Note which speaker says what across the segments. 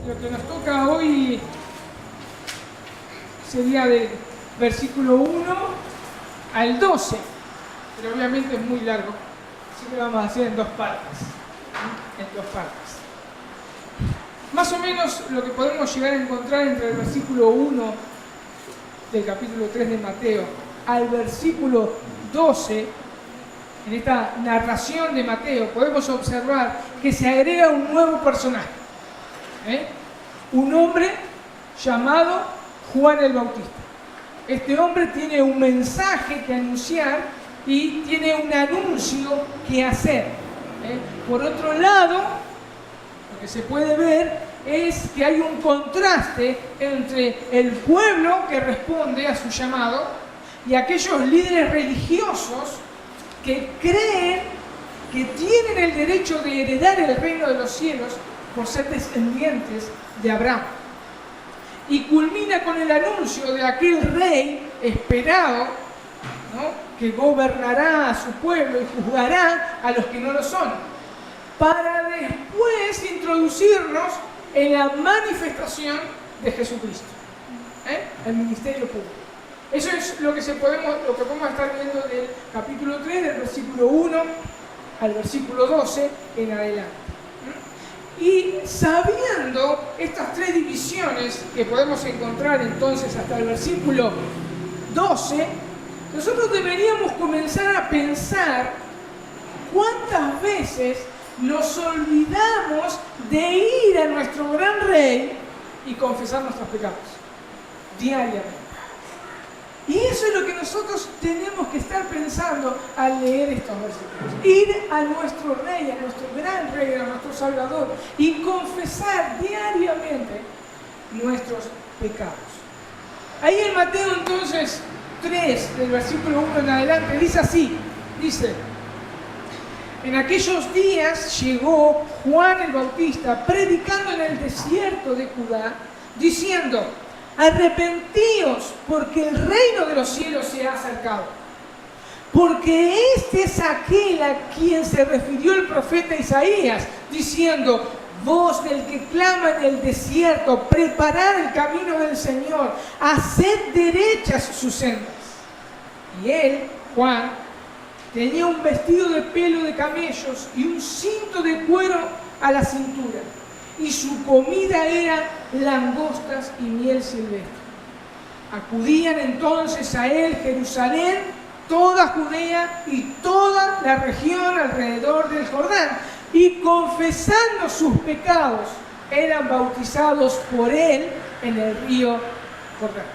Speaker 1: Lo que nos toca hoy sería del versículo 1 al 12, pero obviamente es muy largo, así que lo vamos a hacer en dos partes. Más o menos lo que podemos llegar a encontrar entre el versículo 1 del capítulo 3 de Mateo al versículo 12, en esta narración de Mateo, podemos observar que se agrega un nuevo personaje. Un hombre llamado Juan el Bautista. Este hombre tiene un mensaje que anunciar y tiene un anuncio que hacer. Por otro lado, lo que se puede ver es que hay un contraste entre el pueblo que responde a su llamado y aquellos líderes religiosos que creen que tienen el derecho de heredar el reino de los cielos por ser descendientes de Abraham. Y culmina con el anuncio de aquel rey esperado, ¿no?, que gobernará a su pueblo y juzgará a los que no lo son, para después introducirnos en la manifestación de Jesucristo, el ministerio público. Eso es lo que podemos estar viendo del capítulo 3, del versículo 1 al versículo 12 en adelante. Y sabiendo estas tres divisiones que podemos encontrar entonces hasta el versículo 12, nosotros deberíamos comenzar a pensar cuántas veces nos olvidamos de ir a nuestro gran rey y confesar nuestros pecados diariamente. Y eso es lo que nosotros tenemos que estar pensando al leer estos versículos. Ir a nuestro rey, a nuestro gran rey, a nuestro Salvador y confesar diariamente nuestros pecados. Ahí en Mateo entonces 3, del versículo 1 en adelante, dice así, en aquellos días llegó Juan el Bautista predicando en el desierto de Judá, diciendo: arrepentíos, porque el reino de los cielos se ha acercado. Porque este es aquel a quien se refirió el profeta Isaías, diciendo: voz del que clama en el desierto, preparad el camino del Señor, haced derechas sus sendas. Y él, Juan, tenía un vestido de pelo de camellos y un cinto de cuero a la cintura. Y su comida era langostas y miel silvestre. Acudían entonces a él Jerusalén, toda Judea y toda la región alrededor del Jordán, y confesando sus pecados, eran bautizados por él en el río Jordán.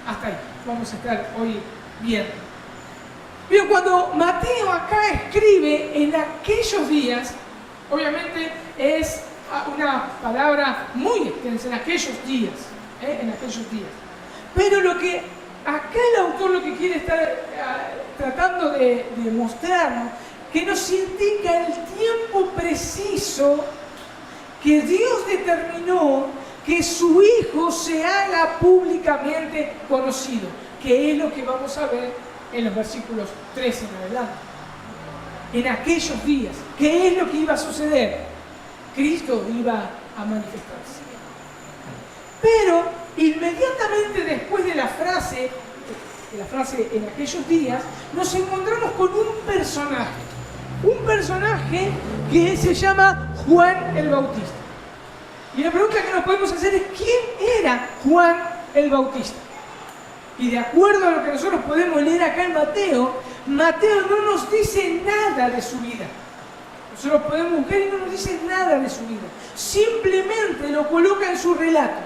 Speaker 1: Hasta ahí vamos a estar hoy viendo. Pero cuando Mateo acá escribe en aquellos días, obviamente es una palabra muy extensa, en aquellos días. Pero lo que acá el autor lo que quiere estar tratando de mostrarnos, que nos indica el tiempo preciso que Dios determinó que su Hijo se haga públicamente conocido, que es lo que vamos a ver en los versículos 3 en adelante. En aquellos días, ¿qué es lo que iba a suceder? Cristo iba a manifestarse. Pero inmediatamente después de la frase en aquellos días, nos encontramos con un personaje que se llama Juan el Bautista. Y la pregunta que nos podemos hacer es: ¿quién era Juan el Bautista? Y de acuerdo a lo que nosotros podemos leer acá en Mateo no nos dice nada de su vida. Nosotros podemos buscar y no nos dice nada de su vida. Simplemente lo coloca en su relato.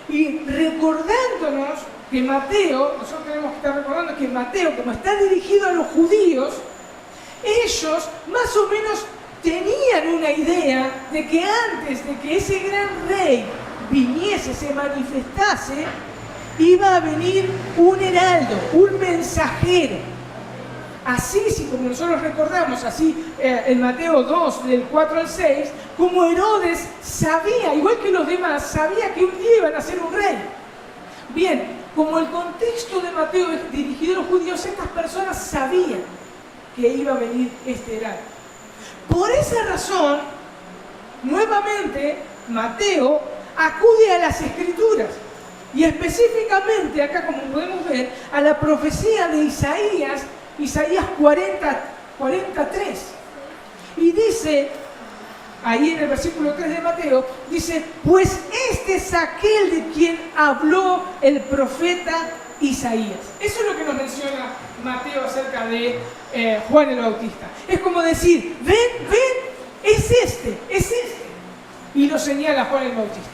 Speaker 1: Y recordándonos que Mateo, nosotros tenemos que estar recordando que Mateo, como está dirigido a los judíos, ellos más o menos tenían una idea de que antes de que ese gran rey viniese, se manifestase, iba a venir un heraldo, un mensajero, así, si como nosotros recordamos, así en Mateo 2, del 4 al 6, como Herodes sabía, igual que los demás, sabía que un día iban a ser un rey. Bien, como el contexto de Mateo es dirigido a los judíos, estas personas sabían que iba a venir este heraldo. Por esa razón, nuevamente, Mateo acude a las Escrituras. Y específicamente, acá como podemos ver, a la profecía de Isaías 43. Y dice, ahí en el versículo 3 de Mateo, dice, pues este es aquel de quien habló el profeta Isaías. Eso es lo que nos menciona Mateo acerca de Juan el Bautista. Es como decir, ven, es este. Y lo señala Juan el Bautista.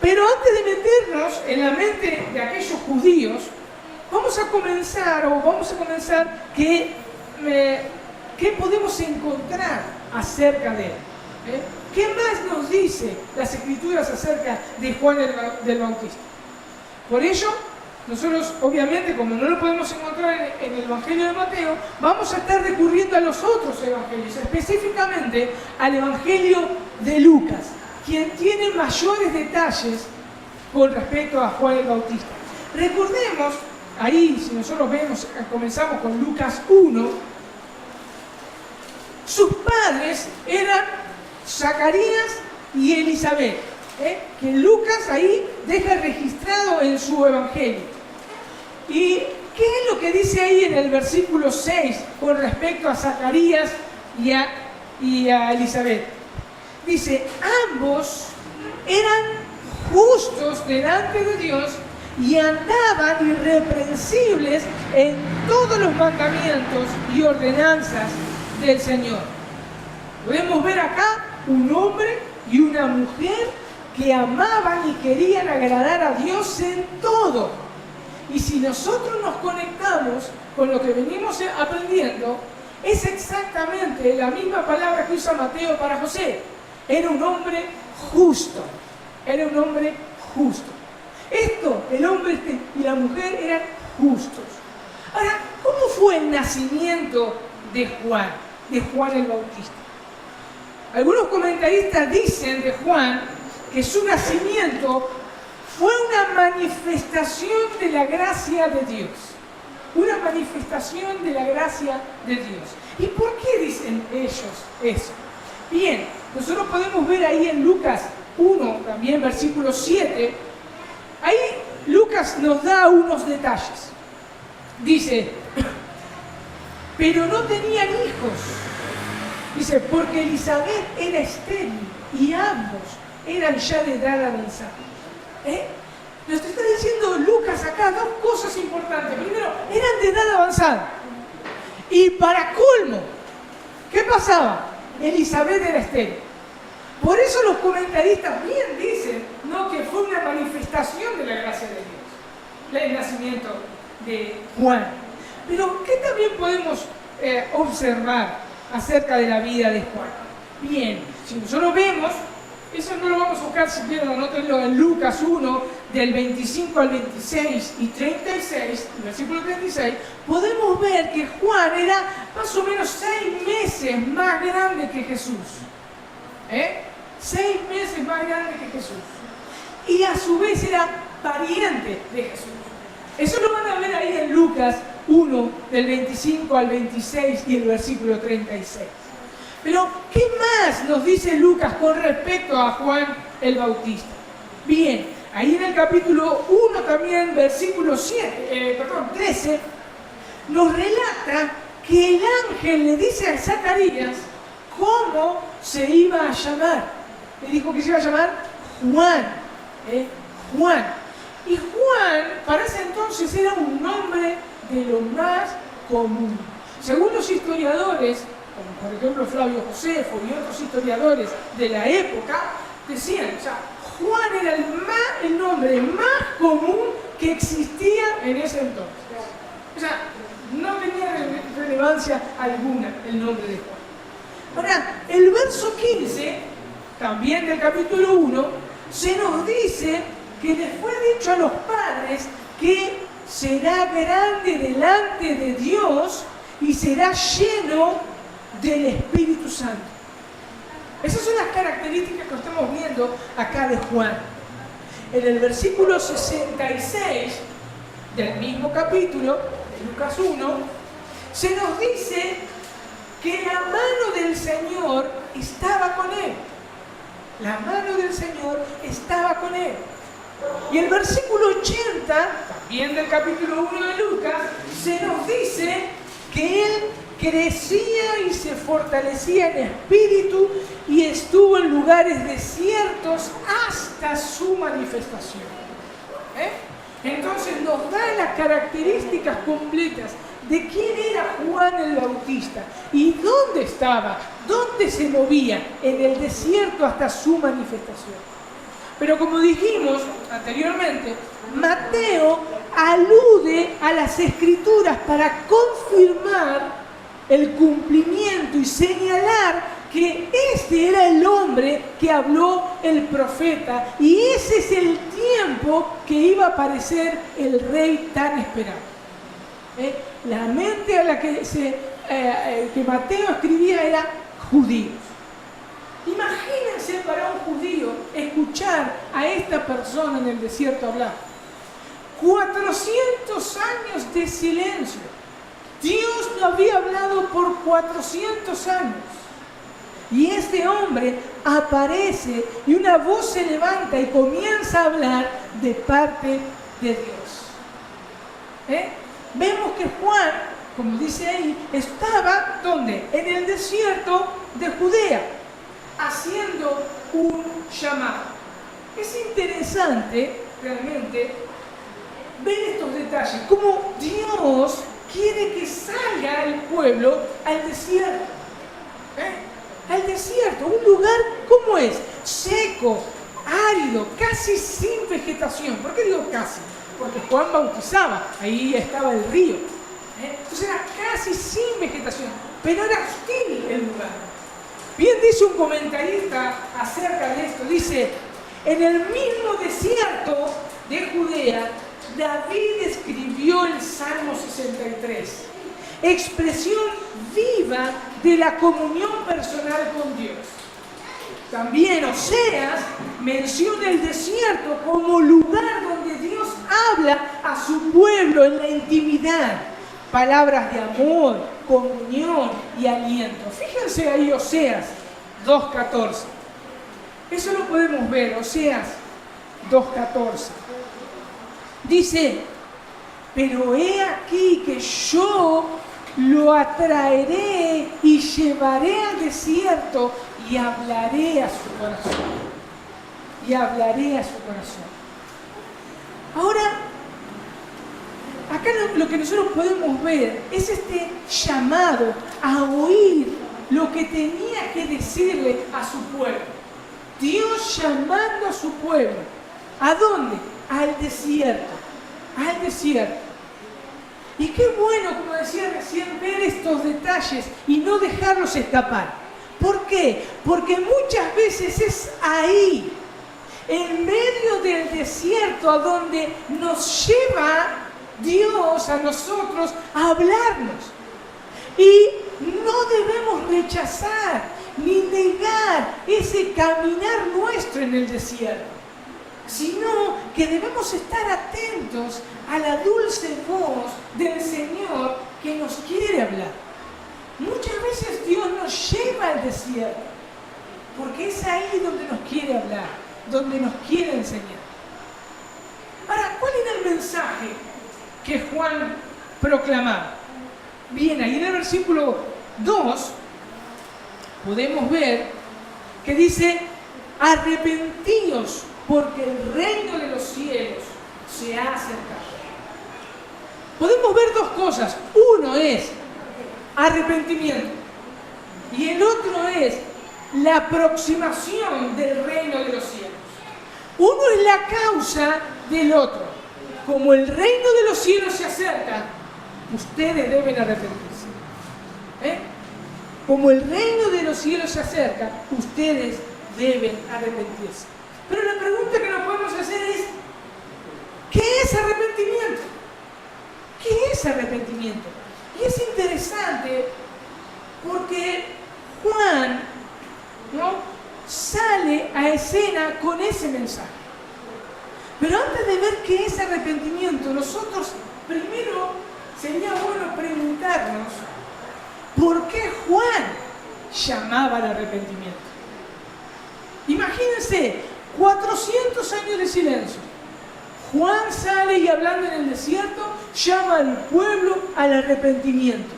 Speaker 1: Pero antes de meternos en la mente de aquellos judíos, vamos a comenzar qué podemos encontrar acerca de él. ¿Qué más nos dice las Escrituras acerca de Juan del Bautista? Por ello, nosotros obviamente, como no lo podemos encontrar en el Evangelio de Mateo, vamos a estar recurriendo a los otros evangelios, específicamente al Evangelio de Lucas, quien tiene mayores detalles con respecto a Juan el Bautista. Recordemos, ahí si nosotros vemos, comenzamos con Lucas 1, sus padres eran Zacarías y Elizabeth, que Lucas ahí deja registrado en su Evangelio. ¿Y qué es lo que dice ahí en el versículo 6 con respecto a Zacarías y a Elizabeth? Dice, ambos eran justos delante de Dios y andaban irreprensibles en todos los mandamientos y ordenanzas del Señor. Podemos ver acá un hombre y una mujer que amaban y querían agradar a Dios en todo. Y si nosotros nos conectamos con lo que venimos aprendiendo, es exactamente la misma palabra que usa Mateo para José. Era un hombre justo. Era un hombre justo. El hombre y la mujer eran justos. Ahora, ¿cómo fue el nacimiento de Juan el Bautista? Algunos comentaristas dicen de Juan que su nacimiento fue una manifestación de la gracia de Dios. Una manifestación de la gracia de Dios. ¿Y por qué dicen ellos eso? Bien, nosotros podemos ver ahí en Lucas 1, también versículo 7, ahí Lucas nos da unos detalles. Dice, pero no tenían hijos. Dice, porque Elizabeth era estéril y ambos eran ya de edad avanzada. Nos está diciendo Lucas acá dos cosas importantes. Primero, eran de edad avanzada. Y para colmo, ¿qué pasaba? Elizabeth era estéril. Por eso los comentaristas bien dicen, ¿no?, que fue una manifestación de la gracia de Dios, el nacimiento de Juan. Pero, ¿qué también podemos observar acerca de la vida de Juan? Bien, si nosotros vemos, eso no lo vamos a buscar, si quieren anótenlo en Lucas 1, del 25 al 26 y 36, el versículo 36, podemos ver que Juan era más o menos 6 meses más grande que Jesús. 6 meses más grande que Jesús. Y a su vez era pariente de Jesús. Eso lo van a ver ahí en Lucas 1, del 25 al 26 y el versículo 36. Pero, ¿qué más nos dice Lucas con respecto a Juan el Bautista? Bien, ahí en el capítulo 1 también, versículo 13, nos relata que el ángel le dice a Zacarías cómo se iba a llamar. Le dijo que se iba a llamar Juan. Juan. Y Juan, para ese entonces, era un nombre de lo más común. Según los historiadores, como por ejemplo Flavio Josefo y otros historiadores de la época, decían, o sea, Juan era el nombre más común que existía en ese entonces. O sea, no tenía relevancia alguna el nombre de Juan. Ahora, el verso 15, también del capítulo 1, se nos dice que les fue dicho a los padres que será grande delante de Dios y será lleno del Espíritu Santo. Esas son las características que estamos viendo acá de Juan. En el versículo 66 del mismo capítulo, de Lucas 1, se nos dice que la mano del Señor estaba con él. La mano del Señor estaba con él. Y el versículo 80, también del capítulo 1 de Lucas, se nos dice que él crecía y se fortalecía en espíritu y estuvo en lugares desiertos hasta su manifestación. Entonces nos da las características completas de quién era Juan el Bautista y dónde estaba, dónde se movía, en el desierto hasta su manifestación. Pero como dijimos anteriormente, Mateo alude a las Escrituras para confirmar el cumplimiento y señalar que este era el hombre que habló el profeta y ese es el tiempo que iba a aparecer el rey tan esperado. La mente a la que Mateo escribía era judíos. Imagínense para un judío escuchar a esta persona en el desierto hablar. 400 años de silencio. Dios no había hablado por 400 años. Y este hombre aparece y una voz se levanta y comienza a hablar de parte de Dios. Vemos que Juan, como dice ahí, estaba ¿dónde? En el desierto de Judea, haciendo un llamado. Es interesante realmente ver estos detalles, cómo Dios quiere que salga el pueblo al desierto. Al desierto, un lugar, ¿cómo es? Seco, árido, casi sin vegetación. ¿Por qué digo casi? Porque Juan bautizaba, ahí estaba el río. Entonces era casi sin vegetación, pero era hostil el lugar. Bien dice un comentarista acerca de esto, dice, en el mismo desierto de Judea, David escribió el Salmo 63, expresión viva de la comunión personal con Dios. También Oseas menciona el desierto como lugar donde Dios habla a su pueblo en la intimidad. Palabras de amor, comunión y aliento. Fíjense ahí Oseas 2.14. Eso lo podemos ver, Oseas 2.14. Dice, pero he aquí que yo lo atraeré y llevaré al desierto y hablaré a su corazón. Y hablaré a su corazón. Ahora, acá lo que nosotros podemos ver es este llamado a oír lo que tenía que decirle a su pueblo. Dios llamando a su pueblo. ¿A dónde? Al desierto. Al desierto. Y qué bueno, como decía recién, ver estos detalles y no dejarlos escapar. ¿Por qué? Porque muchas veces es ahí, en medio del desierto, a donde nos lleva Dios a nosotros a hablarnos. Y no debemos rechazar ni negar ese caminar nuestro en el desierto, sino que debemos estar atentos a la dulce voz del Señor que nos quiere hablar. Muchas veces Dios nos lleva al desierto, porque es ahí donde nos quiere hablar, donde nos quiere enseñar. Ahora, ¿cuál era el mensaje que Juan proclamaba? Bien, ahí en el versículo 2 podemos ver que dice, arrepentíos porque el reino de los cielos se ha acercado. Podemos ver dos cosas. Uno es arrepentimiento y el otro es la aproximación del reino de los cielos. Uno es la causa del otro. Como el reino de los cielos se acerca, ustedes deben arrepentirse. Como el reino de los cielos se acerca, ustedes deben arrepentirse. Pero la pregunta que nos podemos hacer es, ¿qué es arrepentimiento? ¿Qué es arrepentimiento? Y es interesante porque Juan, ¿no?, sale a escena con ese mensaje. Pero antes de ver qué es arrepentimiento, nosotros primero sería bueno preguntarnos por qué Juan llamaba al arrepentimiento. Imagínense, 400 años de silencio. Juan sale y hablando en el desierto, llama al pueblo al arrepentimiento.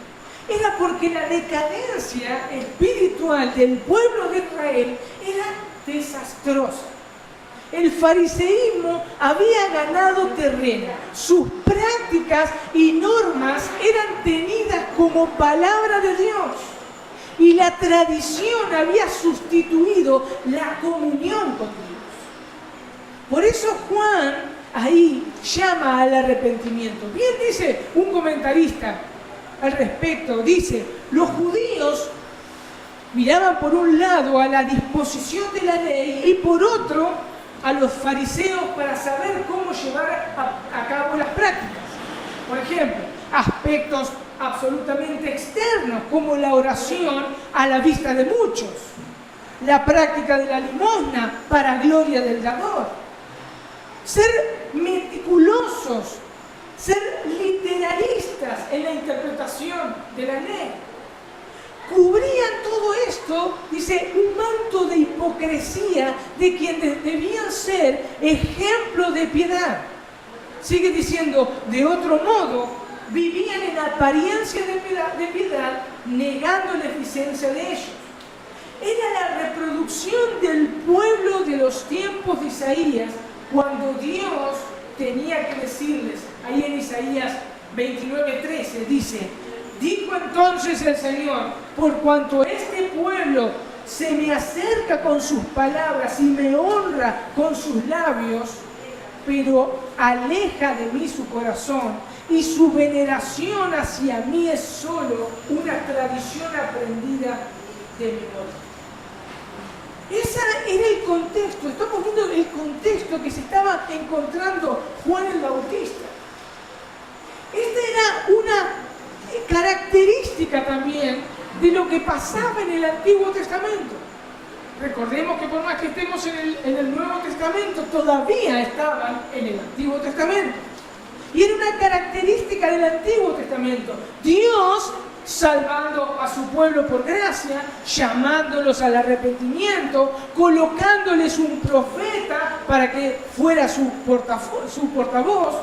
Speaker 1: Era porque la decadencia espiritual del pueblo de Israel era desastrosa. El fariseísmo había ganado terreno. Sus prácticas y normas eran tenidas como palabra de Dios. Y la tradición había sustituido la comunión con Dios. Por eso Juan ahí llama al arrepentimiento. Bien dice un comentarista al respecto, dice, los judíos miraban por un lado a la disposición de la ley y por otro a los fariseos para saber cómo llevar a cabo las prácticas. Por ejemplo, aspectos absolutamente externos como la oración a la vista de muchos, la práctica de la limosna para gloria del dador, ser meticulosos, ser literalistas en la interpretación de la ley. Cubrían todo esto, dice, un manto de hipocresía de quienes debían ser ejemplo de piedad. Sigue diciendo, de otro modo, vivían en apariencia de piedad, negando la eficiencia de ellos. Era la reproducción del pueblo de los tiempos de Isaías, cuando Dios tenía que decirles, ahí en Isaías 29:13, dice, dijo entonces el Señor, por cuanto este pueblo se me acerca con sus palabras y me honra con sus labios, pero aleja de mí su corazón y su veneración hacia mí es solo una tradición aprendida de memoria. Ese era el contexto, estamos viendo el contexto que se estaba encontrando Juan el Bautista. Esta era una característica también de lo que pasaba en el Antiguo Testamento. Recordemos que por más que estemos en el Nuevo Testamento, todavía estaban en el Antiguo Testamento. Y era una característica del Antiguo Testamento. Dios salvando a su pueblo por gracia, llamándolos al arrepentimiento, colocándoles un profeta para que fuera su portavoz.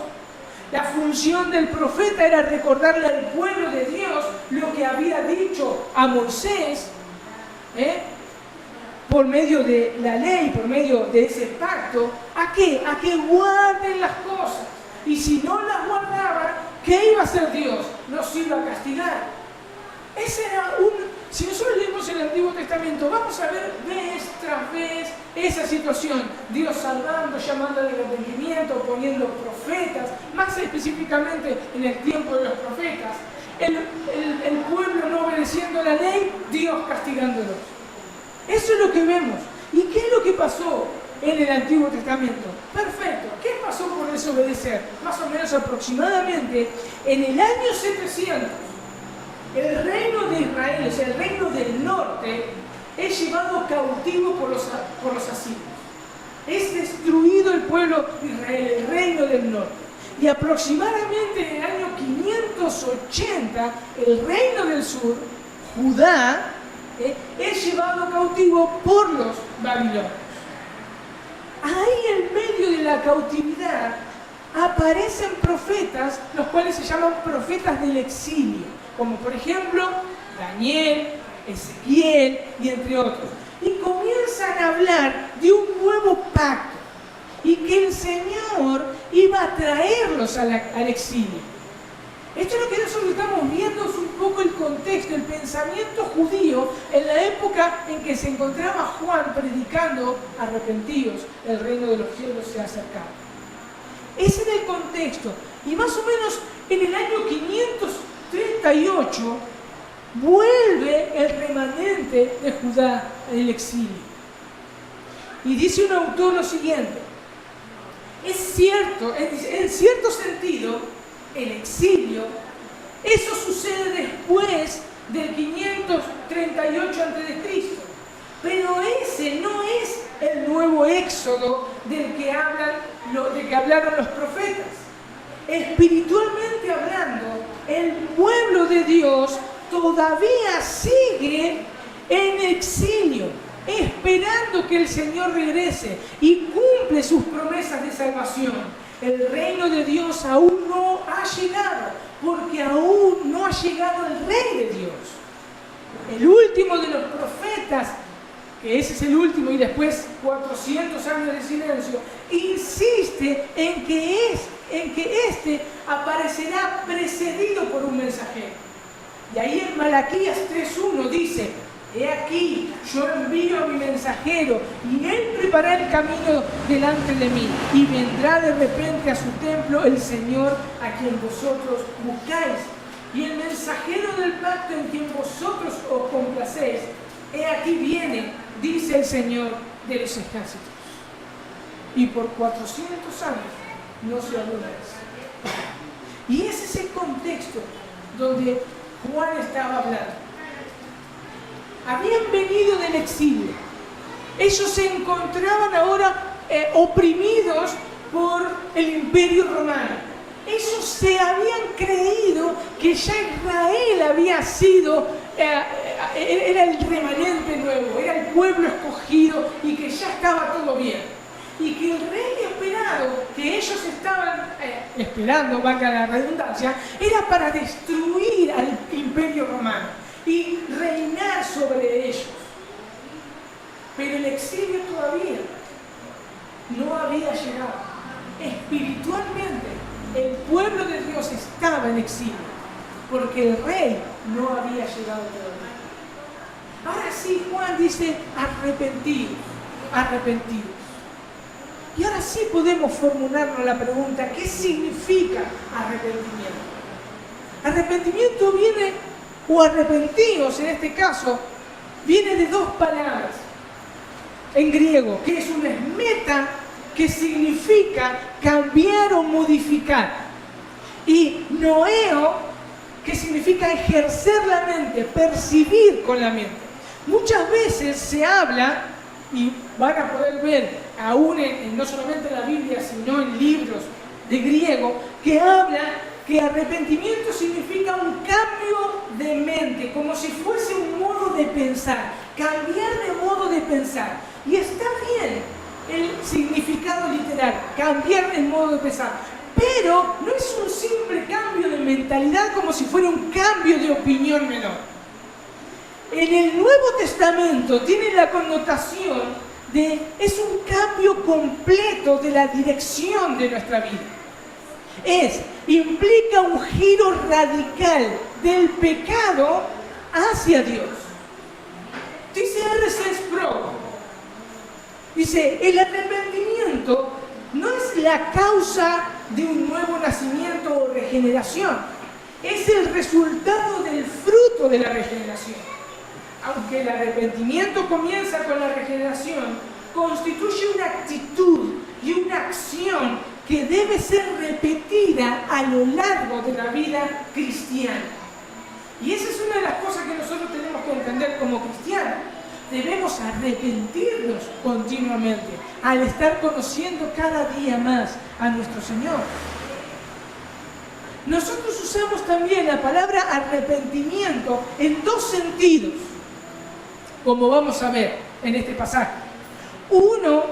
Speaker 1: La función del profeta era recordarle al pueblo de Dios lo que había dicho a Moisés, por medio de la ley, por medio de ese pacto. ¿A qué? A que guarden las cosas. Y si no las guardaban, ¿qué iba a hacer Dios? Los iba a castigar. Si nosotros leemos el Antiguo Testamento, vamos a ver vez tras vez esa situación. Dios salvando, llamando al arrepentimiento, poniendo profetas, más específicamente en el tiempo de los profetas. El pueblo no obedeciendo la ley, Dios castigándolos. Eso es lo que vemos. ¿Y qué es lo que pasó en el Antiguo Testamento? Perfecto. ¿Qué pasó por desobedecer? Más o menos aproximadamente en el año 700. El reino de Israel, o sea, el reino del norte, es llevado cautivo por los asirios. Es destruido el pueblo de Israel, el reino del norte. Y aproximadamente en el año 580, el reino del sur, Judá, es llevado cautivo por los babilonios. Ahí en medio de la cautividad aparecen profetas, los cuales se llaman profetas del exilio, como por ejemplo Daniel, Ezequiel y entre otros. Y comienzan a hablar de un nuevo pacto y que el Señor iba a traerlos al exilio. Esto es lo que nosotros estamos viendo, es un poco el contexto, el pensamiento judío en la época en que se encontraba Juan predicando: arrepentidos, el reino de los cielos se ha acercado. Ese era el contexto. Y más o menos en el año 538 vuelve el remanente de Judá del exilio. Y dice un autor lo siguiente: es cierto, en cierto sentido, el exilio, eso sucede después del 538 a.C. Pero ese no es el nuevo éxodo del que hablaron los profetas. Espiritualmente hablando, el pueblo de Dios todavía sigue en exilio, esperando que el Señor regrese y cumple sus promesas de salvación. El reino de Dios aún no ha llegado, porque aún no ha llegado el Rey de Dios. El último de los profetas, que ese es el último, y después 400 años de silencio, insiste en que éste aparecerá precedido por un mensajero. Y ahí en Malaquías 3:1 dice: he aquí, yo envío a mi mensajero, y él prepara el camino delante de mí, y vendrá de repente a su templo el Señor a quien vosotros buscáis. Y el mensajero del pacto en quien vosotros os complacéis, he aquí viene, dice el Señor de los ejércitos. Y por 400 años no se habló de eso. Y ese es el contexto donde Juan estaba hablando. Habían venido del exilio. Ellos se encontraban ahora oprimidos por el Imperio Romano. Ellos se habían creído que ya Israel había sido, era el remanente nuevo, era el pueblo escogido y que ya estaba todo bien. Y que el rey esperado, que ellos estaban esperando, valga la redundancia, era para destruir al Imperio Romano y reinar sobre ellos. Pero el exilio todavía no había llegado. Espiritualmente, el pueblo de Dios estaba en exilio, porque el rey no había llegado todavía. Ahora sí, Juan dice: arrepentidos, arrepentidos. Y ahora sí podemos formularnos la pregunta: ¿qué significa arrepentimiento? Arrepentimiento viene, o arrepentidos en este caso, viene de dos palabras en griego, que es una meta, que significa cambiar o modificar, y noeo, que significa ejercer la mente, percibir con la mente. Muchas veces se habla, y van a poder ver aún no solamente en la Biblia, sino en libros de griego, que habla que arrepentimiento significa un cambio de mente, como si fuese un modo de pensar, cambiar de modo de pensar. Y está bien el significado literal, cambiar el modo de pensar, pero no es un simple cambio de mentalidad como si fuera un cambio de opinión menor. En el Nuevo Testamento tiene la connotación de, es un cambio completo de la dirección de nuestra vida. Implica un giro radical del pecado hacia Dios. Dice R.C. Sproul, dice: el arrepentimiento no es la causa de un nuevo nacimiento o regeneración, es el resultado del fruto de la regeneración. Aunque el arrepentimiento comienza con la regeneración, constituye una actitud y una acción que debe ser repetida a lo largo de la vida cristiana. Y esa es una de las cosas que nosotros tenemos que entender como cristianos. Debemos arrepentirnos continuamente al estar conociendo cada día más a nuestro Señor. Nosotros usamos también la palabra arrepentimiento en dos sentidos, como vamos a ver en este pasaje. Uno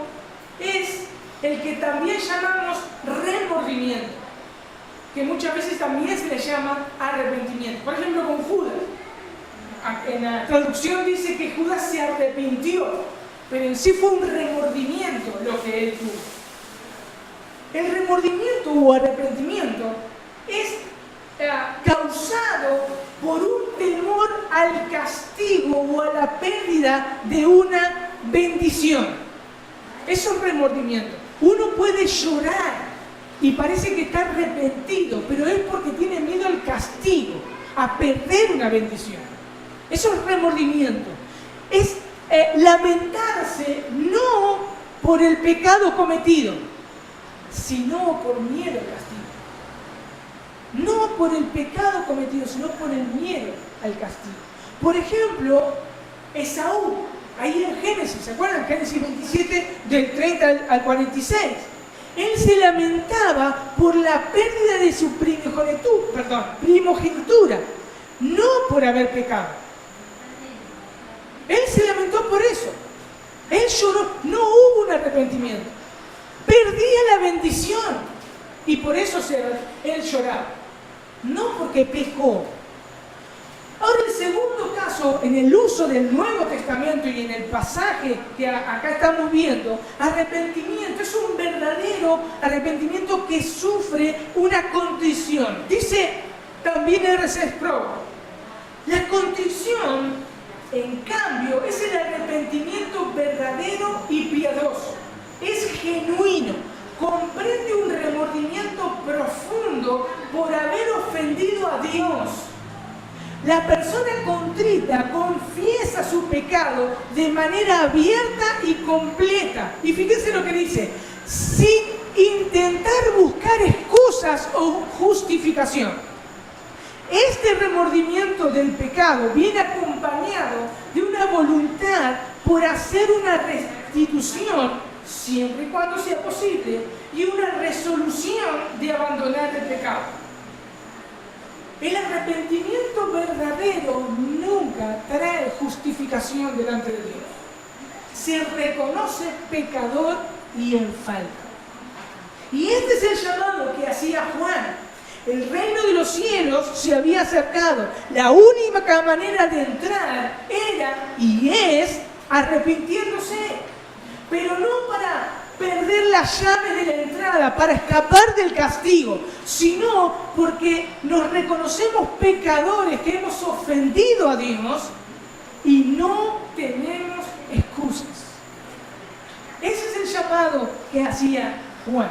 Speaker 1: es el que también llamamos remordimiento, que muchas veces también se le llama arrepentimiento. Por ejemplo, con Judas. En la traducción dice que Judas se arrepintió, pero en sí fue un remordimiento lo que él tuvo. El remordimiento o arrepentimiento es causado por un temor al castigo o a la pérdida de una bendición. Eso es remordimiento. Uno puede llorar y parece que está arrepentido, pero es porque tiene miedo al castigo, a perder una bendición. Eso es remordimiento. Es lamentarse no por el pecado cometido, sino por miedo al castigo. no por el pecado cometido, sino por el miedo al castigo. Por ejemplo, Esaú, ahí en Génesis, ¿se acuerdan? Génesis 27, del 30 al 46. Él se lamentaba por la pérdida de su primogenitura, no por haber pecado. Él se lamentó por eso. Él lloró, no hubo un arrepentimiento. Perdía la bendición y por eso él lloraba. No porque pecó. Ahora, el segundo caso, en el uso del Nuevo Testamento y en el pasaje que acá estamos viendo, arrepentimiento es un verdadero arrepentimiento que sufre una contrición. Dice también R.C. Sproul, la contrición, en cambio, es el arrepentimiento verdadero y piadoso. Es genuino, comprende un remordimiento profundo por haber ofendido a Dios. La persona contrita confiesa su pecado de manera abierta y completa. Y fíjense lo que dice, sin intentar buscar excusas o justificación. Este remordimiento del pecado viene acompañado de una voluntad por hacer una restitución, siempre y cuando sea posible, y una resolución de abandonar el pecado. El arrepentimiento verdadero nunca trae justificación delante de Dios. Se reconoce pecador y en falta. Y este es el llamado que hacía Juan. El reino de los cielos se había acercado. La única manera de entrar era y es arrepintiéndose. Pero no para perder las llaves de la entrada, para escapar del castigo, sino porque nos reconocemos pecadores, que hemos ofendido a Dios y no tenemos excusas. Ese es el llamado que hacía Juan.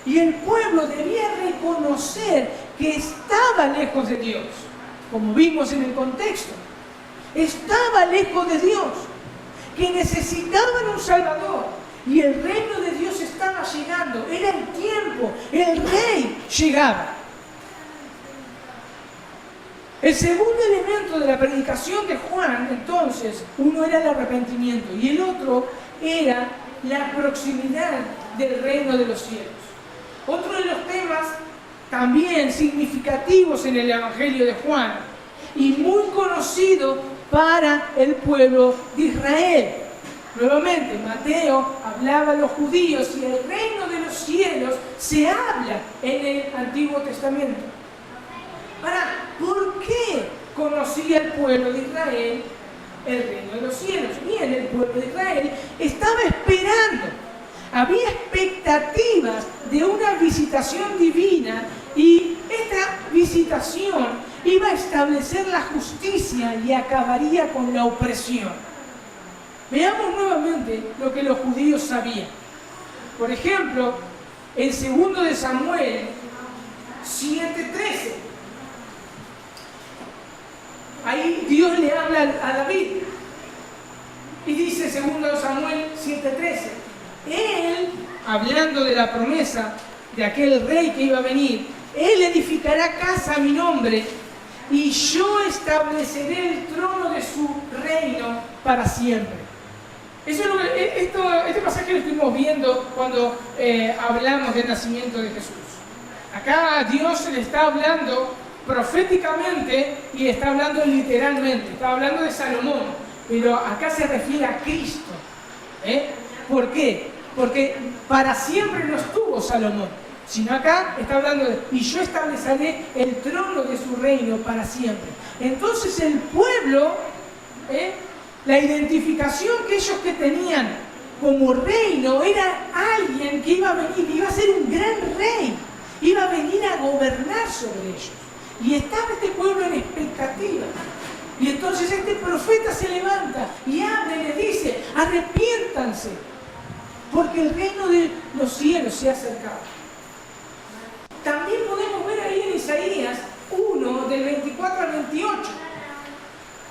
Speaker 1: Y el pueblo debía reconocer que estaba lejos de Dios, como vimos en el contexto. Estaba lejos de Dios, que necesitaban un Salvador. Y el reino de Dios estaba llegando, era el tiempo, el rey llegaba. El segundo elemento de la predicación de Juan, entonces, uno era el arrepentimiento y el otro era la proximidad del reino de los cielos. Otro de los temas también significativos en el Evangelio de Juan y muy conocido para el pueblo de Israel. Nuevamente, Mateo hablaba a los judíos y el reino de los cielos se habla en el Antiguo Testamento. Ahora, ¿por qué conocía el pueblo de Israel el reino de los cielos? Bien, el pueblo de Israel estaba esperando. Había expectativas de una visitación divina y esta visitación iba a establecer la justicia y acabaría con la opresión. Veamos nuevamente lo que los judíos sabían. Por ejemplo, en 2 de Samuel 7:13. Ahí Dios le habla a David. Y dice 2 de Samuel 7:13. Él, hablando de la promesa de aquel rey que iba a venir, él edificará casa a mi nombre y yo estableceré el trono de su reino para siempre. Eso es lo que, este pasaje lo estuvimos viendo cuando hablamos del nacimiento de Jesús. Acá Dios le está hablando proféticamente y está hablando literalmente. Está hablando de Salomón, pero acá se refiere a Cristo. ¿Por qué? Porque para siempre no estuvo Salomón, sino acá está hablando de, y yo estableceré el trono de su reino para siempre. Entonces el pueblo, la identificación que ellos que tenían como reino era alguien que iba a venir, iba a ser un gran rey, iba a venir a gobernar sobre ellos. Y estaba este pueblo en expectativa. Y entonces este profeta se levanta y habla y le dice, arrepiéntanse, porque el reino de los cielos se ha acercado. También podemos ver ahí en Isaías 1, del 24 al 28.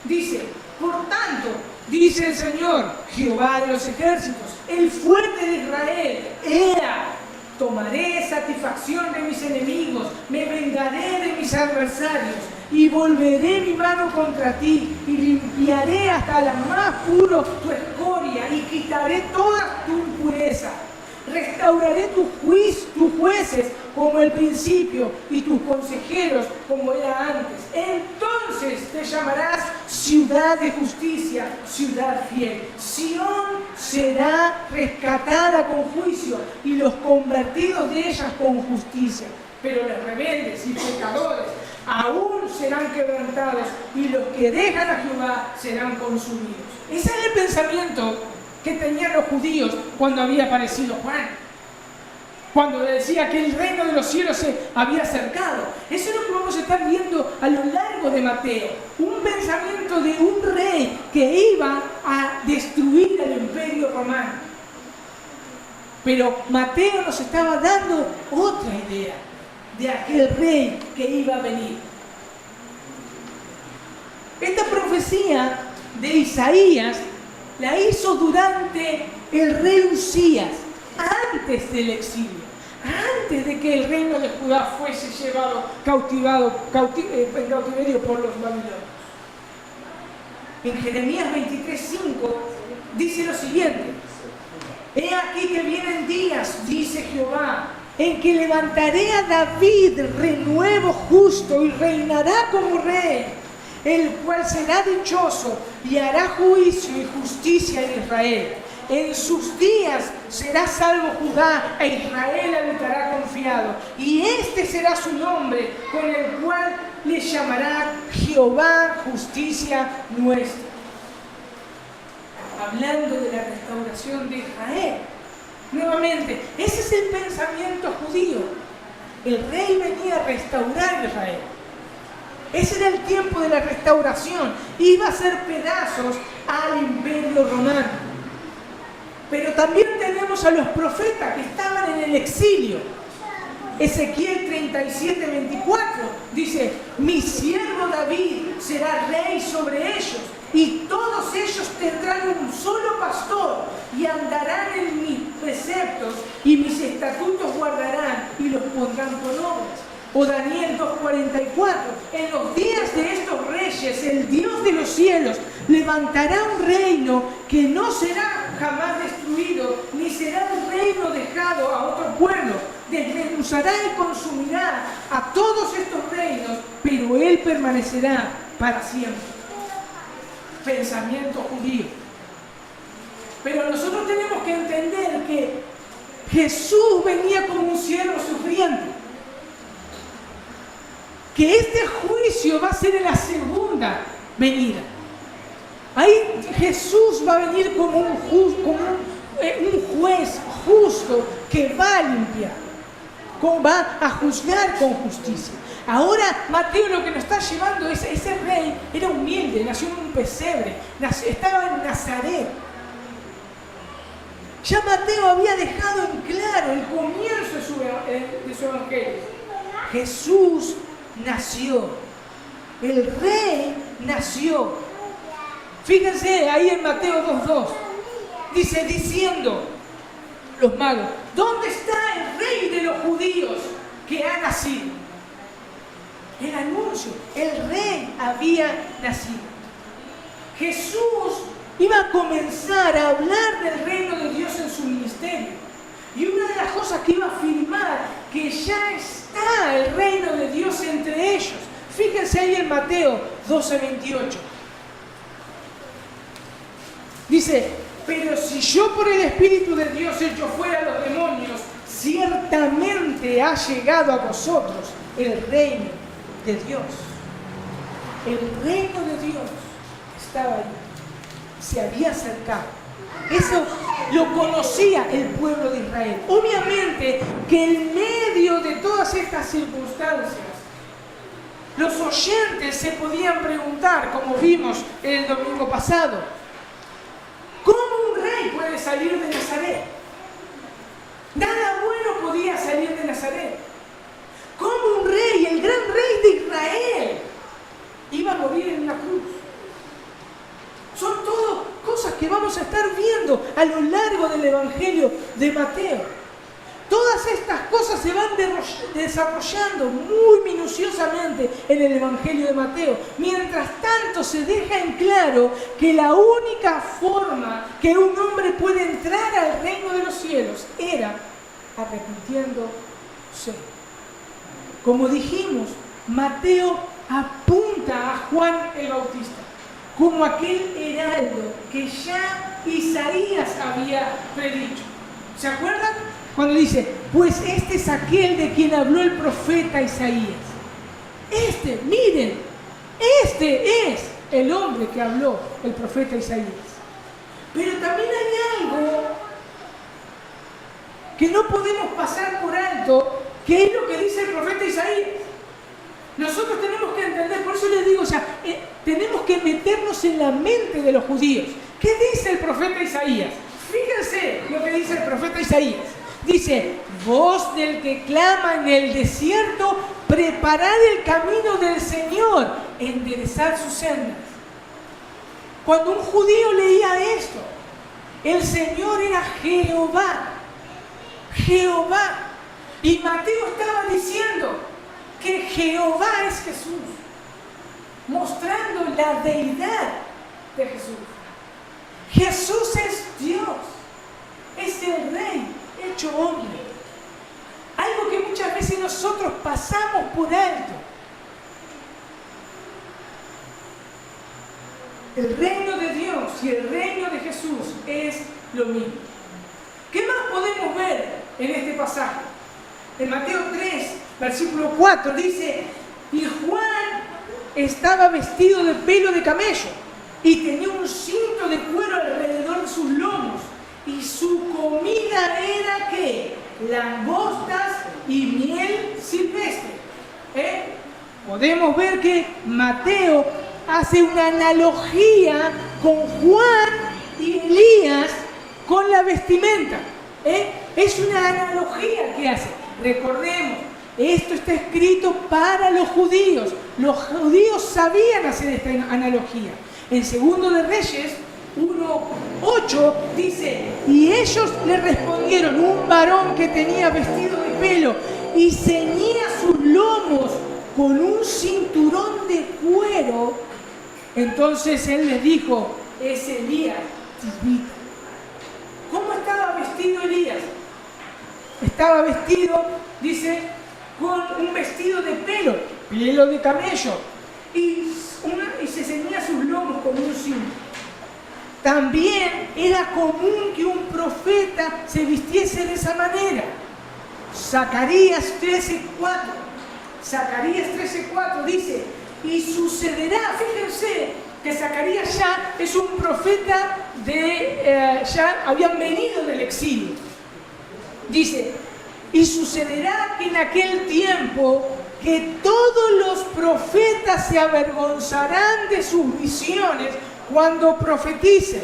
Speaker 1: Dice, por tanto, dice el Señor, Jehová de los ejércitos, el fuerte de Israel, Ea, Tomaré satisfacción de mis enemigos, me vengaré de mis adversarios y volveré mi mano contra ti y limpiaré hasta la más puro tu escoria y quitaré toda tu impureza. Restauraré tus jueces como el principio y tus consejeros como era antes. Entonces te llamarás ciudad de justicia, ciudad fiel. Sión será rescatada con juicio y los convertidos de ellas con justicia. Pero los rebeldes y pecadores aún serán quebrantados y los que dejan a Jehová serán consumidos. Ese es el pensamiento que tenían los judíos cuando había aparecido Juan, cuando decía que el reino de los cielos se había acercado. Eso es lo que vamos a estar viendo a lo largo de Mateo, un pensamiento de un rey que iba a destruir el imperio romano. Pero Mateo nos estaba dando otra idea de aquel rey que iba a venir. Esta profecía de Isaías la hizo durante el rey Usías, antes del exilio, antes de que el reino de Judá fuese llevado en cautiverio por los babilonios. En Jeremías 23:5 dice lo siguiente: he aquí que vienen días, dice Jehová, en que levantaré a David renuevo justo y reinará como rey, el cual será dichoso y hará juicio y justicia en Israel. En sus días será salvo Judá e Israel habitará confiado. Y este será su nombre, con el cual le llamará Jehová, justicia nuestra. Hablando de la restauración de Israel. Nuevamente, ese es el pensamiento judío. El rey venía a restaurar Israel. Ese era el tiempo de la restauración. Iba a hacer pedazos al imperio romano. Pero también tenemos a los profetas que estaban en el exilio. Ezequiel 37:24 dice: mi siervo David será rey sobre ellos, y todos ellos tendrán un solo pastor, y andarán en mis preceptos, y mis estatutos guardarán, y los pondrán por obras. O Daniel 2:44, en los días de estos reyes, el Dios de los cielos levantará un reino que no será jamás destruido, ni será un reino dejado a otro pueblo. Desmenuzará y consumirá a todos estos reinos, pero él permanecerá para siempre. Pensamiento judío. Pero nosotros tenemos que entender que Jesús venía como un siervo sufriente. Que este juicio va a ser en la segunda venida. Ahí Jesús va a venir como un juez justo que va a limpiar, va a juzgar con justicia. Ahora Mateo lo que nos está llevando es: ese rey era humilde, nació en un pesebre, estaba en Nazaret. Ya Mateo había dejado en claro el comienzo de su evangelio. Jesús nació, el rey nació. Fíjense ahí en Mateo 2:2, dice, diciendo los magos: ¿dónde está el rey de los judíos que ha nacido? El anuncio, el rey había nacido. Jesús iba a comenzar a hablar del reino de Dios en su ministerio. Y una de las cosas que iba a afirmar, que ya está el reino de Dios entre ellos. Fíjense ahí en Mateo 12:28. Dice: pero si yo por el Espíritu de Dios echo fuera a los demonios, ciertamente ha llegado a vosotros el reino de Dios. El reino de Dios estaba ahí, se había acercado. Eso lo conocía el pueblo de Israel. Obviamente que en medio de todas estas circunstancias, los oyentes se podían preguntar, como vimos el domingo pasado: ¿cómo un rey puede salir de Nazaret? Nada bueno podía salir de Nazaret. ¿Cómo un rey, el gran rey de Israel, iba a morir en una cruz? Son todo cosas que vamos a estar viendo a lo largo del Evangelio de Mateo. Todas todas estas cosas se van desarrollando muy minuciosamente en el Evangelio de Mateo. Mientras tanto, se deja en claro que la única forma que un hombre puede entrar al reino de los cielos era arrepintiéndose. Como dijimos, Mateo apunta a Juan el Bautista como aquel heraldo que ya Isaías había predicho. ¿Se acuerdan? Cuando dice, pues este es aquel de quien habló el profeta Isaías. Miren, este es el hombre que habló el profeta Isaías. Pero también hay algo que no podemos pasar por alto, que es lo que dice el profeta Isaías. Nosotros tenemos que entender, por eso les digo, tenemos que meternos en la mente de los judíos. ¿Qué dice el profeta Isaías? Fíjense lo que dice el profeta Isaías. Dice, voz del que clama en el desierto, preparad el camino del Señor, enderezad sus sendas. Cuando un judío leía esto, el Señor era Jehová. Jehová. Y Mateo estaba diciendo que Jehová es Jesús, mostrando la deidad de Jesús. Jesús es Dios, es el Rey hecho hombre. Algo que muchas veces nosotros pasamos por alto. El reino de Dios y el reino de Jesús es lo mismo. ¿Qué más podemos ver en este pasaje? En Mateo 3, versículo 4 dice, y Juan estaba vestido de pelo de camello y tenía un cinto de cuero alrededor de sus lomos, y su comida era ¿qué? Langostas y miel silvestre. Podemos ver que Mateo hace una analogía con Juan y Elías con la vestimenta. Es una analogía que hace. Recordemos, esto está escrito para los judíos. Los judíos sabían hacer esta analogía. En Segundo de Reyes 1:8 dice, y ellos le respondieron, un varón que tenía vestido de pelo y ceñía sus lomos con un cinturón de cuero. Entonces él les dijo, es Elías tisbita. ¿Cómo estaba vestido Elías? Estaba vestido, dice, con un vestido de pelo de camello, y se ceñía sus lomos con un cinto. También era común que un profeta se vistiese de esa manera. Zacarías 13:4 dice, y sucederá, fíjense, que Zacarías ya es un profeta ya habían venido del exilio. Dice, y sucederá que en aquel tiempo que todos los profetas se avergonzarán de sus visiones cuando profeticen,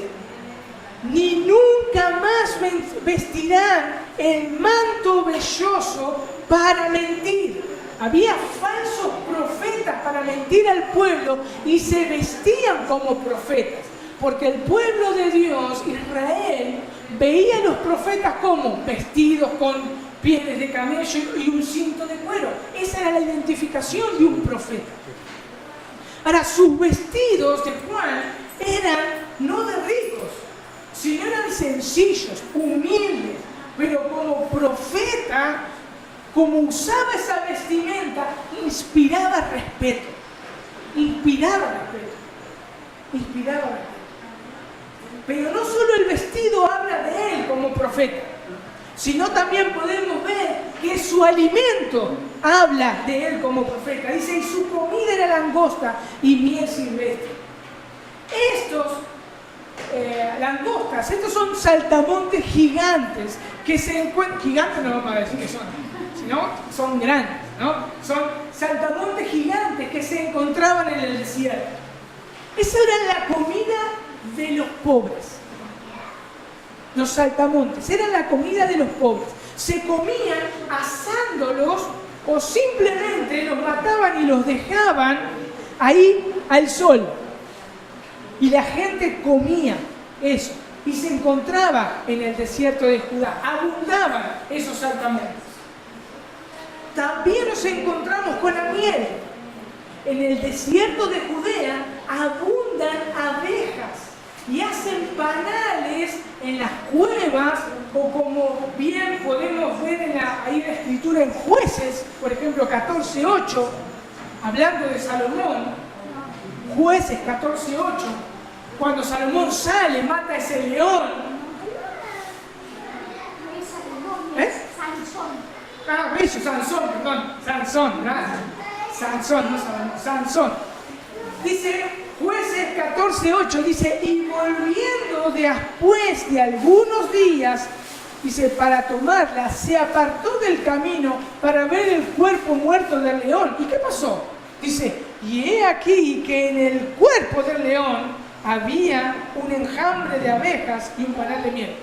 Speaker 1: ni nunca más vestirán el manto velloso para mentir. Había falsos profetas para mentir al pueblo y se vestían como profetas, porque el pueblo de Dios, Israel, veía a los profetas como vestidos con pieles de camello y un cinto de cuero. Esa era la identificación de un profeta. Ahora, sus vestidos de Juan eran no de ricos, sino eran sencillos, humildes, pero como profeta, como usaba esa vestimenta, inspiraba respeto. Pero no solo el vestido habla de él como profeta, sino también podemos ver que su alimento habla de él como profeta. Dice, y su comida era langosta y miel silvestre. Estos langostas, estos son saltamontes gigantes que se encuentran, gigantes no vamos a decir que son, sino son grandes, ¿no? Son saltamontes gigantes que se encontraban en el desierto. Esa era la comida de los pobres. Los saltamontes eran la comida de los pobres. Se comían asándolos o simplemente los mataban y los dejaban ahí al sol. Y la gente comía eso. Y se encontraba en el desierto de Judá. Abundaban esos saltamontes. también nos encontramos con la miel. En el desierto de Judea abundan abejas y hacen panales en las cuevas, o como bien podemos ver ahí en la escritura en Jueces, por ejemplo 14:8, hablando de Salomón, Jueces 14:8, cuando Salomón sale, mata a ese león. Sansón, perdón. Sansón, gracias. Sansón, no Salomón, Sansón. Dice, Jueces 14:8, dice, y volviendo después de algunos días, dice, para tomarla, se apartó del camino para ver el cuerpo muerto del león. ¿Y qué pasó? Dice, y he aquí que en el cuerpo del león había un enjambre de abejas y un panal de miel.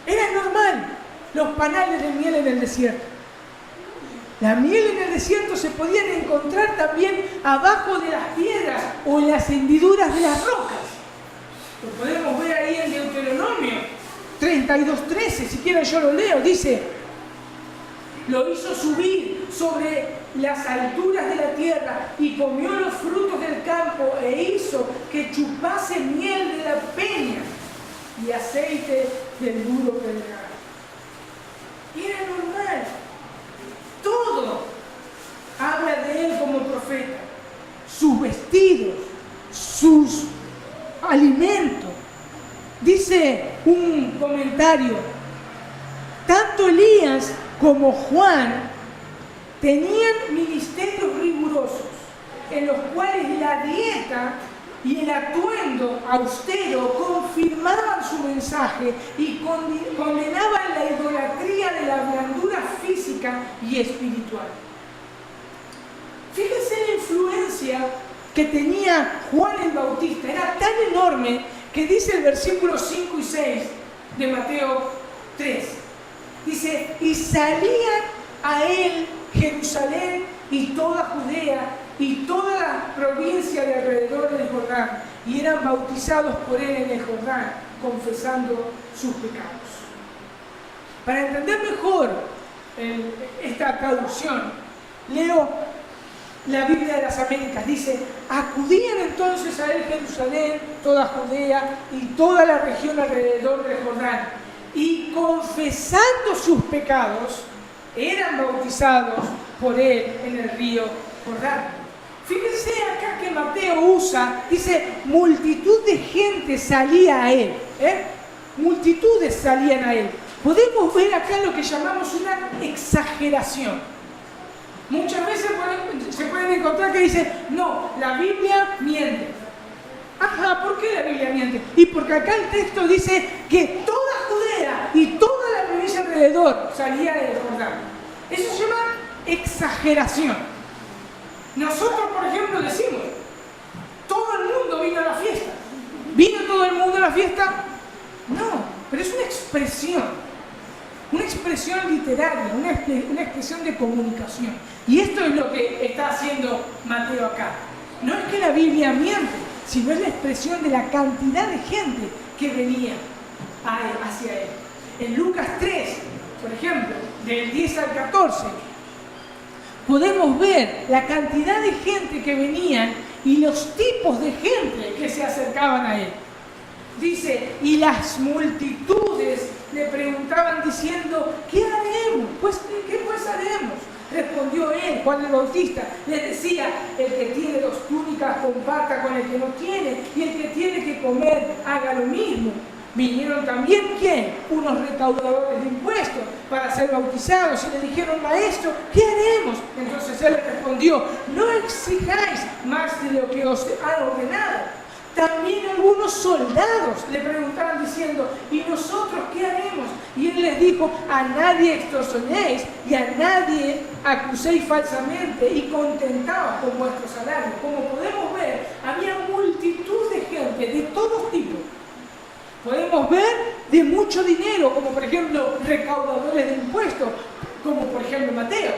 Speaker 1: Era normal los panales de miel en el desierto. La miel en el desierto se podían encontrar también abajo de las piedras o en las hendiduras de las rocas. Lo podemos ver ahí en Deuteronomio 32:13, si quieren yo lo leo. Dice, lo hizo subir sobre las alturas de la tierra y comió los frutos del campo e hizo que chupase miel de la peña y aceite del duro pedregal. Era normal. Todo habla de él como profeta. Sus vestidos, sus alimentos. Dice un comentario, tanto Elías como Juan tenían ministerios rigurosos en los cuales la dieta y el atuendo austero confirmaban su mensaje y condenaban la idolatría de la blandura física y espiritual. Fíjense la influencia que tenía Juan el Bautista. Era tan enorme que dice el versículo 5 y 6 de Mateo 3. Dice, y salían a él Jerusalén y toda Judea y toda la provincia de alrededor del Jordán, y eran bautizados por él en el Jordán, confesando sus pecados. Para entender mejor esta traducción, leo la Biblia de las Américas. Dice, acudían entonces a él Jerusalén, toda Judea y toda la región alrededor del Jordán, y confesando sus pecados, eran bautizados por él en el río Jordán. Fíjense acá que Mateo usa, dice, multitud de gente salía a él. Multitudes salían a él. Podemos ver acá lo que llamamos una exageración. Muchas veces se pueden encontrar que dice, no, la Biblia miente. Ajá, ¿por qué la Biblia miente? Y porque acá el texto dice que toda Judea y toda la provincia alrededor salía del Jordán. Eso se llama exageración. Nosotros, por ejemplo, decimos, todo el mundo vino a la fiesta. ¿Vino todo el mundo a la fiesta? No, pero es una expresión literaria, una expresión de comunicación. Y esto es lo que está haciendo Mateo acá. No es que la Biblia miente, sino es la expresión de la cantidad de gente que venía hacia él. En Lucas 3, por ejemplo, del 10 al 14, podemos ver la cantidad de gente que venían y los tipos de gente que se acercaban a él. Dice, y las multitudes le preguntaban diciendo, ¿qué haremos? ¿Qué pues haremos? Respondió él, Juan el Bautista, le decía, el que tiene 2 túnicas comparta con el que no tiene, y el que tiene que comer haga lo mismo. Vinieron también, ¿quién? Unos recaudadores de impuestos para ser bautizados y le dijeron, maestro, ¿qué haremos? Entonces él respondió, no exijáis más de lo que os han ordenado. También algunos soldados le preguntaban diciendo, ¿y nosotros qué haremos? Y él les dijo, a nadie extorsionéis y a nadie acuséis falsamente y contentaos con vuestro salario. Como podemos ver, había multitud de gente de todos tipos. Podemos ver de mucho dinero, como por ejemplo recaudadores de impuestos, como por ejemplo Mateo.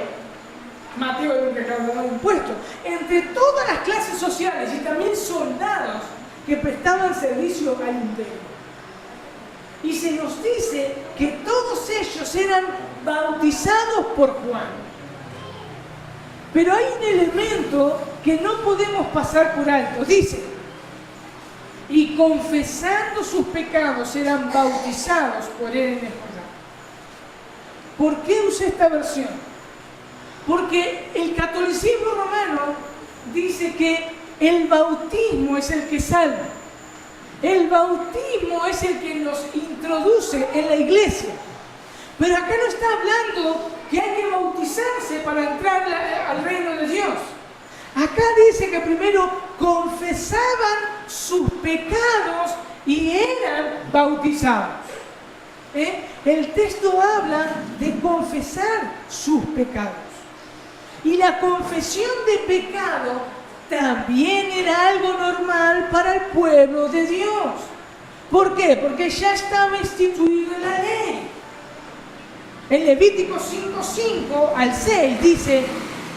Speaker 1: Mateo era un recaudador de impuestos. Entre todas las clases sociales y también soldados que prestaban servicio al imperio. Y se nos dice que todos ellos eran bautizados por Juan. Pero hay un elemento que no podemos pasar por alto. Dice, y confesando sus pecados serán bautizados por él en el Jordán. ¿Por qué usé esta versión? Porque el catolicismo romano dice que el bautismo es el que salva. El bautismo es el que nos introduce en la iglesia. Pero acá no está hablando que hay que bautizarse para entrar al reino de Dios. Acá dice que primero confesaban sus pecados y eran bautizados. El texto habla de confesar sus pecados. Y la confesión de pecado también era algo normal para el pueblo de Dios. ¿Por qué? Porque ya estaba instituido en la ley. En Levítico 5:5 al 6 dice,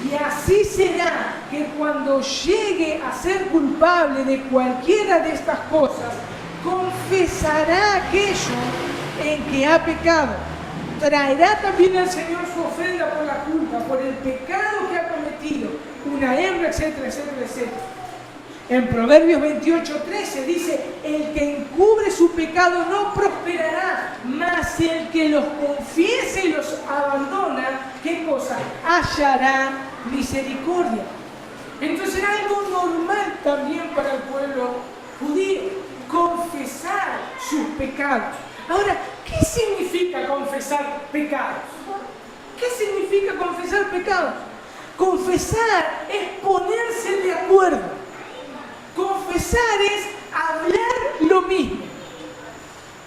Speaker 1: y así será que cuando llegue a ser culpable de cualquiera de estas cosas, confesará aquello en que ha pecado. Traerá también al Señor su ofrenda por la culpa, por el pecado que ha cometido, una hembra, etcétera, etcétera, etcétera. En Proverbios 28:13 dice, el que encubre su pecado no prosperará, mas el que los confiese y los abandona, ¿qué cosa? Hallará misericordia. Entonces era algo normal también para el pueblo judío, confesar sus pecados. Ahora, ¿qué significa confesar pecados? ¿Qué significa confesar pecados? Confesar es ponerse de acuerdo. Confesar es hablar lo mismo.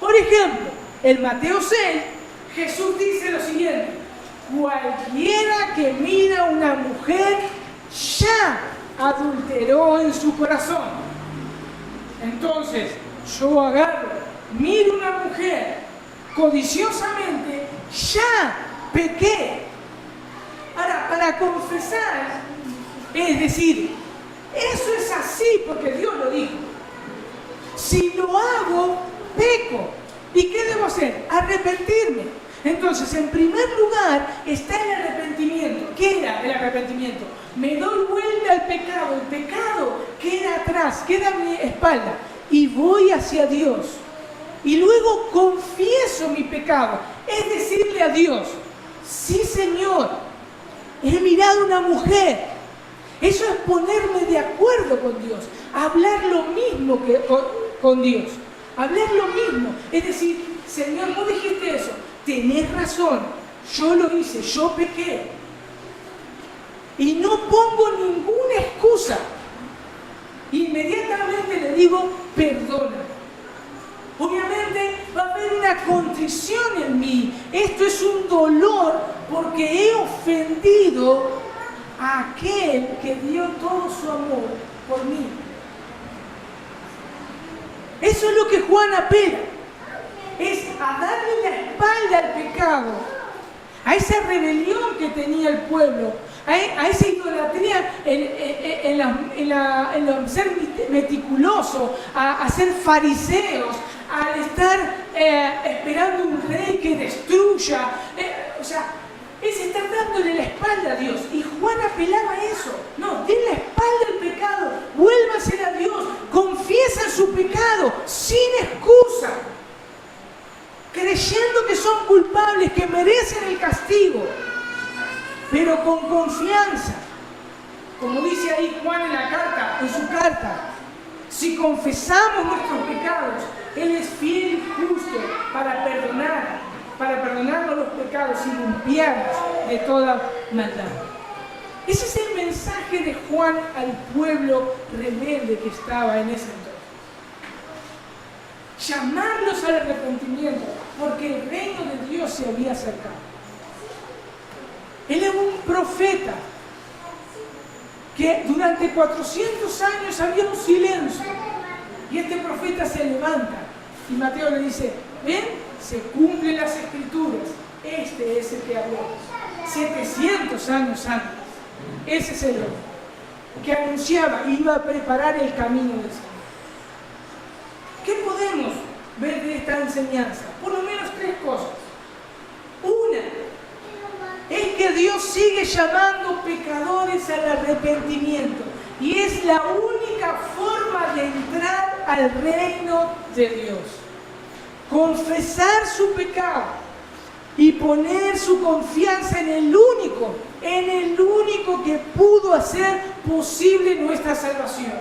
Speaker 1: Por ejemplo, en Mateo 6, Jesús dice lo siguiente: cualquiera que mira a una mujer ya adulteró en su corazón. Entonces, yo agarro, miro a una mujer codiciosamente, ya pequé. Ahora, para confesar, es decir, eso es así porque Dios lo dijo. Si lo hago, peco. ¿Y qué debo hacer? Arrepentirme. Entonces, en primer lugar, está el arrepentimiento. ¿Qué era el arrepentimiento? Me doy vuelta al pecado. El pecado queda atrás, queda a mi espalda. Y voy hacia Dios. Y luego confieso mi pecado. Es decirle a Dios, sí, Señor, he mirado a una mujer. Eso es ponerme de acuerdo con Dios, hablar lo mismo que con Dios, hablar lo mismo. Es decir, Señor, vos dijiste eso, tenés razón, yo lo hice, yo pequé. Y no pongo ninguna excusa. Inmediatamente le digo, perdóname. Obviamente va a haber una contrición en mí. Esto es un dolor porque he ofendido a aquel que dio todo su amor por mí. Eso es lo que Juan apela. Es a darle la espalda al pecado, a esa rebelión que tenía el pueblo, a esa idolatría en ser meticuloso, a ser fariseos, al estar esperando un rey que destruya. Es estar dándole la espalda a Dios. Y Juan apelaba a eso. No, den la espalda al pecado, vuélvanse a Dios, confiesen su pecado sin excusa, creyendo que son culpables, que merecen el castigo, pero con confianza. Como dice ahí Juan en su carta, si confesamos nuestros pecados, Él es fiel y justo para perdonarnos los pecados y limpiarnos de toda maldad. Ese es el mensaje de Juan al pueblo rebelde que estaba en ese entonces. Llamarlos al arrepentimiento, porque el reino de Dios se había acercado. Él es un profeta que durante 400 años había un silencio. Y este profeta se levanta y Mateo le dice, ven, se cumplen las escrituras. Este es el que habló 700 años antes. Ese es el hombre que anunciaba y iba a preparar el camino del Señor. ¿Qué podemos ver de esta enseñanza? Por lo menos tres cosas. Una es que Dios sigue llamando pecadores al arrepentimiento. Y es la única forma de entrar al reino de Dios. Confesar su pecado y poner su confianza en el único que pudo hacer posible nuestra salvación.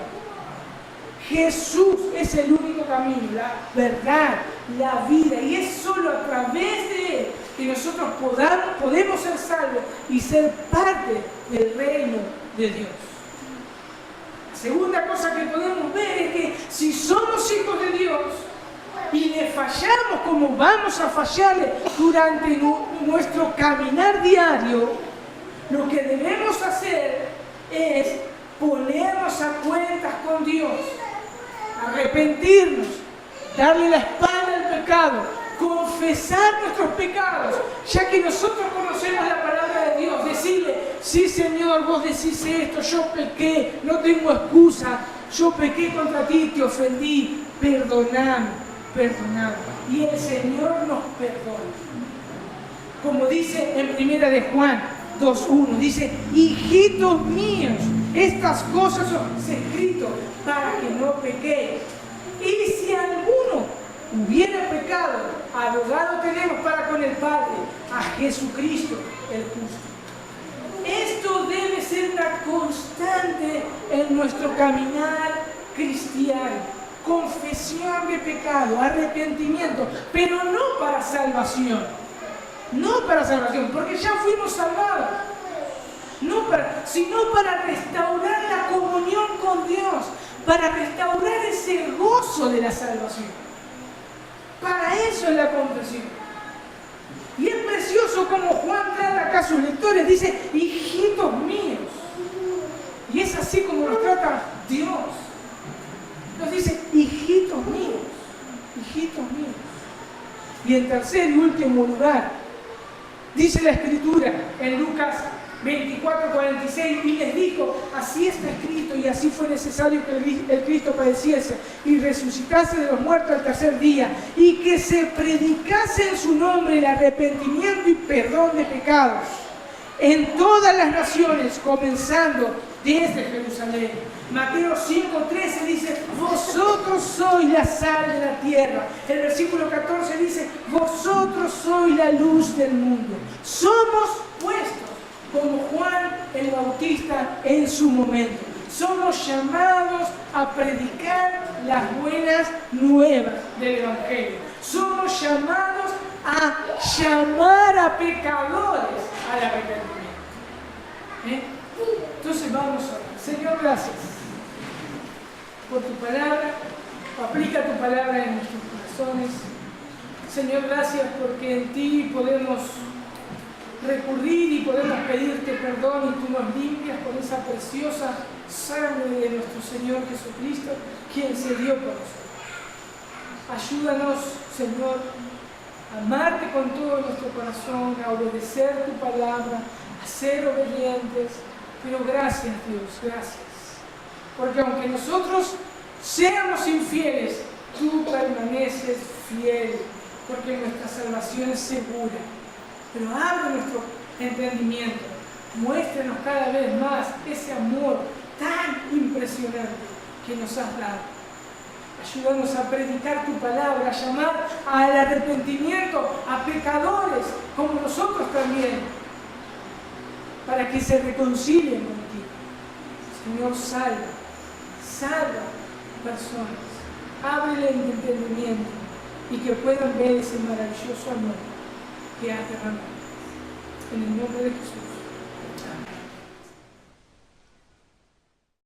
Speaker 1: Jesús es el único camino, la verdad, la vida, y es solo a través de Él que nosotros podemos ser salvos y ser parte del reino de Dios. La segunda cosa que podemos ver es que si somos hijos de Dios y le fallamos como vamos a fallarle durante nuestro caminar diario, lo que debemos hacer es ponernos a cuentas con Dios, arrepentirnos, darle la espalda al pecado, confesar nuestros pecados, ya que nosotros conocemos la palabra de Dios, decirle: sí, Señor, vos decís esto, yo pequé, no tengo excusa, yo pequé contra ti, te ofendí, perdoname. Y el Señor nos perdona. Como dice en 1 de Juan 2:1, dice: hijitos míos, estas cosas os he escrito para que no pequéis. Y si alguno hubiera pecado, abogado tenemos para con el Padre, a Jesucristo el justo. Esto debe ser una constante en nuestro caminar cristiano. Confesión de pecado, arrepentimiento, pero no para salvación. No para salvación, porque ya fuimos salvados. Sino para restaurar la comunión con Dios, para restaurar ese gozo de la salvación. Para eso es la confesión. Y es precioso como Juan trata acá a sus lectores, dice: hijitos míos. Y es así como nos trata Dios. Nos dice: hijitos míos, hijitos míos. Y en tercer y último lugar, dice la Escritura en Lucas 24:46, y les dijo: así está escrito, y así fue necesario que el Cristo padeciese y resucitase de los muertos al tercer día, y que se predicase en su nombre el arrepentimiento y perdón de pecados en todas las naciones, comenzando desde Jerusalén. Mateo 5:13 dice: vosotros sois la sal de la tierra. El versículo 14 dice: vosotros sois la luz del mundo. Somos puestos como Juan el Bautista en su momento. Somos llamados a predicar las buenas nuevas del Evangelio. Somos llamados a llamar a pecadores al arrepentimiento. Entonces vamos a orar. Señor, gracias por tu palabra. Aplica tu palabra en nuestros corazones. Señor, gracias porque en ti podemos recurrir y podemos pedirte perdón, y tú nos limpias con esa preciosa sangre de nuestro Señor Jesucristo, quien se dio por nosotros. Ayúdanos, Señor, a amarte con todo nuestro corazón, a obedecer tu palabra, a ser obedientes. Pero gracias, Dios, gracias. Porque aunque nosotros seamos infieles, tú permaneces fiel, porque nuestra salvación es segura. Pero abre nuestro entendimiento, muéstranos cada vez más ese amor tan impresionante que nos has dado. Ayúdanos a predicar tu palabra, a llamar al arrepentimiento a pecadores como nosotros también, para que se reconcilien contigo. Señor, salva personas, ábrele el entendimiento y que puedan ver ese maravilloso amor que has derramado. En el nombre de Jesús.